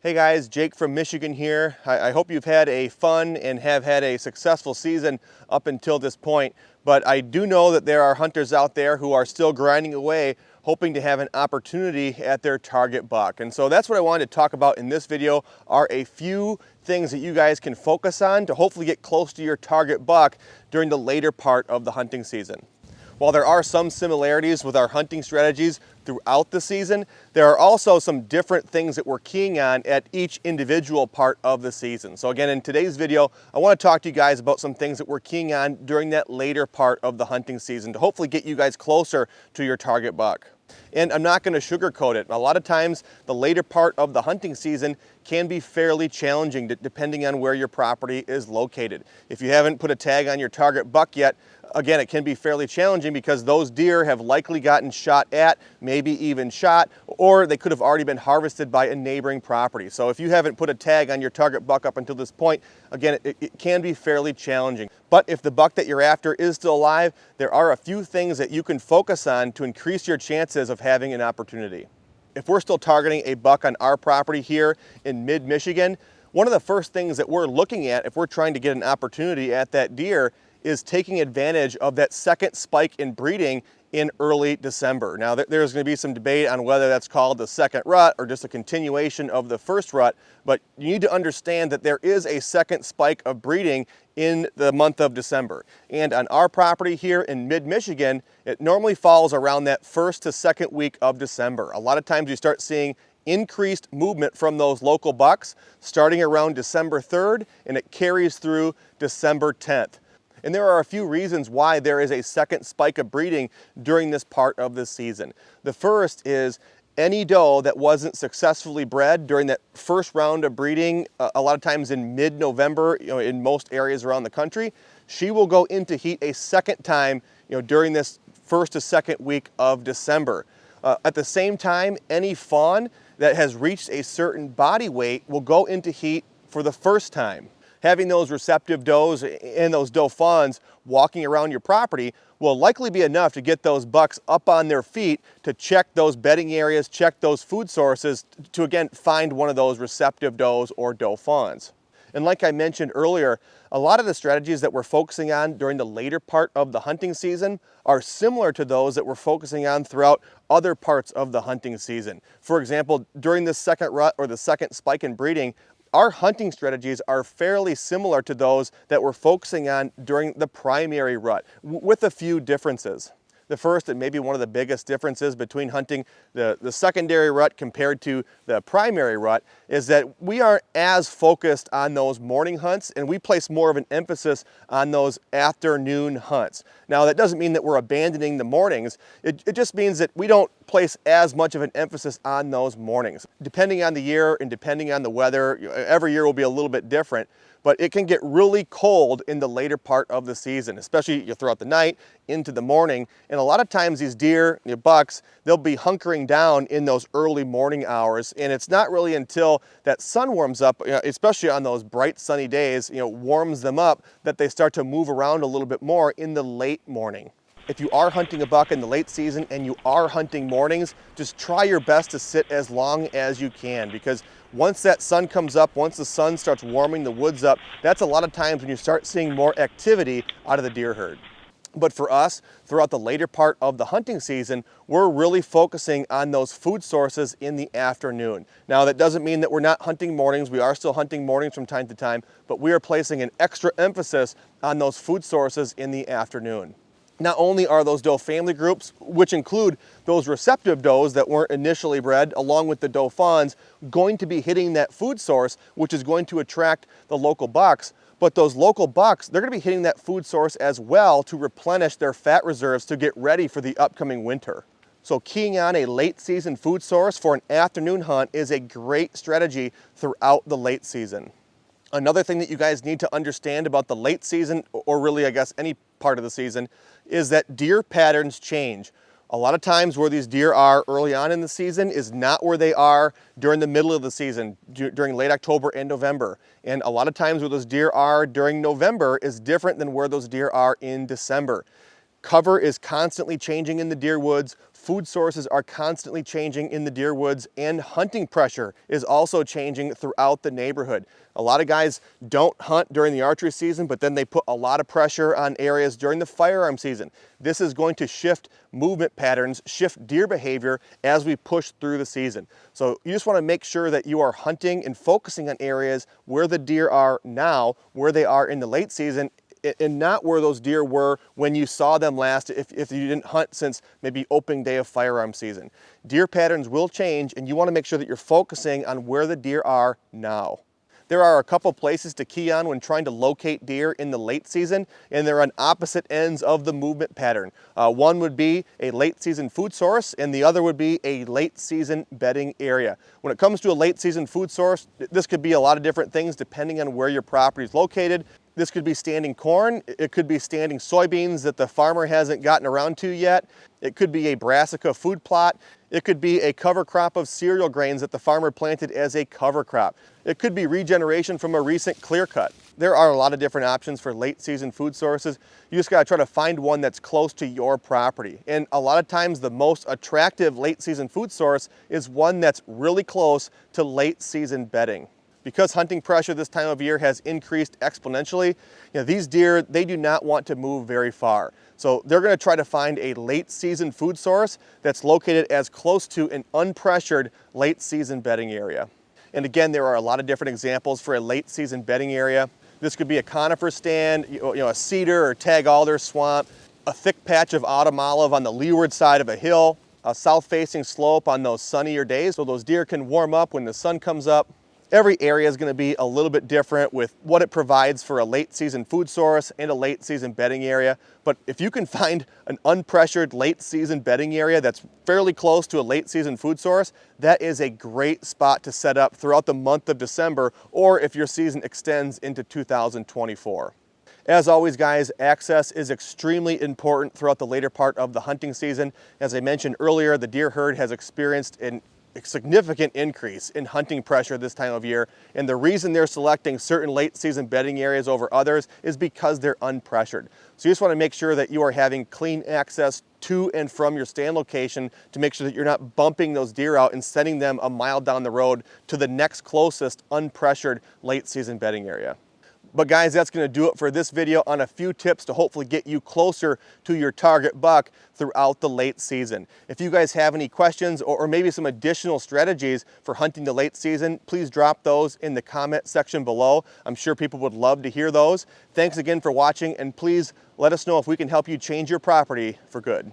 Hey guys, Jake from Michigan here. I hope you've had a fun and have had a successful season up until this point, but I do know that there are hunters out there who are still grinding away, hoping to have an opportunity at their target buck. And so that's what I wanted to talk about in this video, are a few things that you guys can focus on to hopefully get close to your target buck during the later part of the hunting season. While there are some similarities with our hunting strategies throughout the season, there are also some different things that we're keying on at each individual part of the season. So again, in today's video, I want to talk to you guys about some things that we're keying on during that later part of the hunting season to hopefully get you guys closer to your target buck. And I'm not going to sugarcoat it. A lot of times, the later part of the hunting season can be fairly challenging depending on where your property is located. If you haven't put a tag on your target buck yet, again, it can be fairly challenging because those deer have likely gotten shot at, maybe even shot, or they could have already been harvested by a neighboring property. So if you haven't put a tag on your target buck up until this point, again, it can be fairly challenging. But if the buck that you're after is still alive, there are a few things that you can focus on to increase your chances of having an opportunity. If we're still targeting a buck on our property here in mid-Michigan, one of the first things that we're looking at if we're trying to get an opportunity at that deer is taking advantage of that second spike in breeding in early December. Now, there's going to be some debate on whether that's called the second rut or just a continuation of the first rut, but you need to understand that there is a second spike of breeding in the month of December. And on our property here in mid-Michigan, it normally falls around that first to second week of December. A lot of times you start seeing increased movement from those local bucks starting around December 3rd, and it carries through December 10th. And there are a few reasons why there is a second spike of breeding during this part of the season. The first is any doe that wasn't successfully bred during that first round of breeding, a lot of times in mid-November, in most areas around the country, she will go into heat a second time, during this first to second week of December. At the same time, any fawn that has reached a certain body weight will go into heat for the first time. Having those receptive does and those doe fawns walking around your property will likely be enough to get those bucks up on their feet to check those bedding areas, check those food sources to again find one of those receptive does or doe fawns. And like I mentioned earlier, a lot of the strategies that we're focusing on during the later part of the hunting season are similar to those that we're focusing on throughout other parts of the hunting season. For example, during the second rut or the second spike in breeding, our hunting strategies are fairly similar to those that we're focusing on during the primary rut, with a few differences. The first and maybe one of the biggest differences between hunting the secondary rut compared to the primary rut is that we aren't as focused on those morning hunts, and we place more of an emphasis on those afternoon hunts. Now, that doesn't mean that we're abandoning the mornings. It just means that we don't place as much of an emphasis on those mornings. Depending on the year and depending on the weather, every year will be a little bit different, but it can get really cold in the later part of the season, especially throughout the night into the morning. And a lot of times these deer, bucks, they'll be hunkering down in those early morning hours. And it's not really until that sun warms up, especially on those bright sunny days, warms them up, that they start to move around a little bit more in the late morning. If you are hunting a buck in the late season and you are hunting mornings, just try your best to sit as long as you can, because once that sun comes up, once the sun starts warming the woods up, that's a lot of times when you start seeing more activity out of the deer herd. But for us, throughout the later part of the hunting season, we're really focusing on those food sources in the afternoon. Now, that doesn't mean that we're not hunting mornings. We are still hunting mornings from time to time, but we are placing an extra emphasis on those food sources in the afternoon. Not only are those doe family groups, which include those receptive does that weren't initially bred, along with the doe fawns, going to be hitting that food source, which is going to attract the local bucks, but those local bucks, they're going to be hitting that food source as well to replenish their fat reserves to get ready for the upcoming winter. So keying on a late season food source for an afternoon hunt is a great strategy throughout the late season. Another thing that you guys need to understand about the late season, or really I guess any part of the season, is that deer patterns change. A lot of times where these deer are early on in the season is not where they are during the middle of the season, during late October and November. And a lot of times where those deer are during November is different than where those deer are in December. Cover is constantly changing in the deer woods. Food sources are constantly changing in the deer woods, and hunting pressure is also changing throughout the neighborhood. A lot of guys don't hunt during the archery season, but then they put a lot of pressure on areas during the firearm season. This is going to shift movement patterns, shift deer behavior as we push through the season. So you just want to make sure that you are hunting and focusing on areas where the deer are now, where they are in the late season, and not where those deer were when you saw them last if you didn't hunt since maybe opening day of firearm season. Deer patterns will change, and you want to make sure that you're focusing on where the deer are now. There are a couple places to key on when trying to locate deer in the late season, and they're on opposite ends of the movement pattern. One would be a late season food source, and the other would be a late season bedding area. When it comes to a late season food source, this could be a lot of different things depending on where your property is located. This could be standing corn, it could be standing soybeans that the farmer hasn't gotten around to yet. It could be a brassica food plot. It could be a cover crop of cereal grains that the farmer planted as a cover crop. It could be regeneration from a recent clear cut. There are a lot of different options for late season food sources. You just gotta try to find one that's close to your property. And a lot of times the most attractive late season food source is one that's really close to late season bedding. Because hunting pressure this time of year has increased exponentially, these deer, they do not want to move very far. So they're gonna try to find a late season food source that's located as close to an unpressured late season bedding area. And again, there are a lot of different examples for a late season bedding area. This could be a conifer stand, a cedar or tag alder swamp, a thick patch of autumn olive on the leeward side of a hill, a south-facing slope on those sunnier days so those deer can warm up when the sun comes up. Every area is going to be a little bit different with what it provides for a late season food source and a late season bedding area. But if you can find an unpressured late season bedding area that's fairly close to a late season food source, that is a great spot to set up throughout the month of December, or if your season extends into 2024. As always, guys, access is extremely important throughout the later part of the hunting season. As I mentioned earlier, the deer herd has experienced a significant increase in hunting pressure this time of year, and the reason they're selecting certain late season bedding areas over others is because they're unpressured. So you just want to make sure that you are having clean access to and from your stand location to make sure that you're not bumping those deer out and sending them a mile down the road to the next closest unpressured late season bedding area. But guys, that's going to do it for this video on a few tips to hopefully get you closer to your target buck throughout the late season. If you guys have any questions or maybe some additional strategies for hunting the late season, please drop those in the comment section below. I'm sure people would love to hear those. Thanks again for watching, and please let us know if we can help you change your property for good.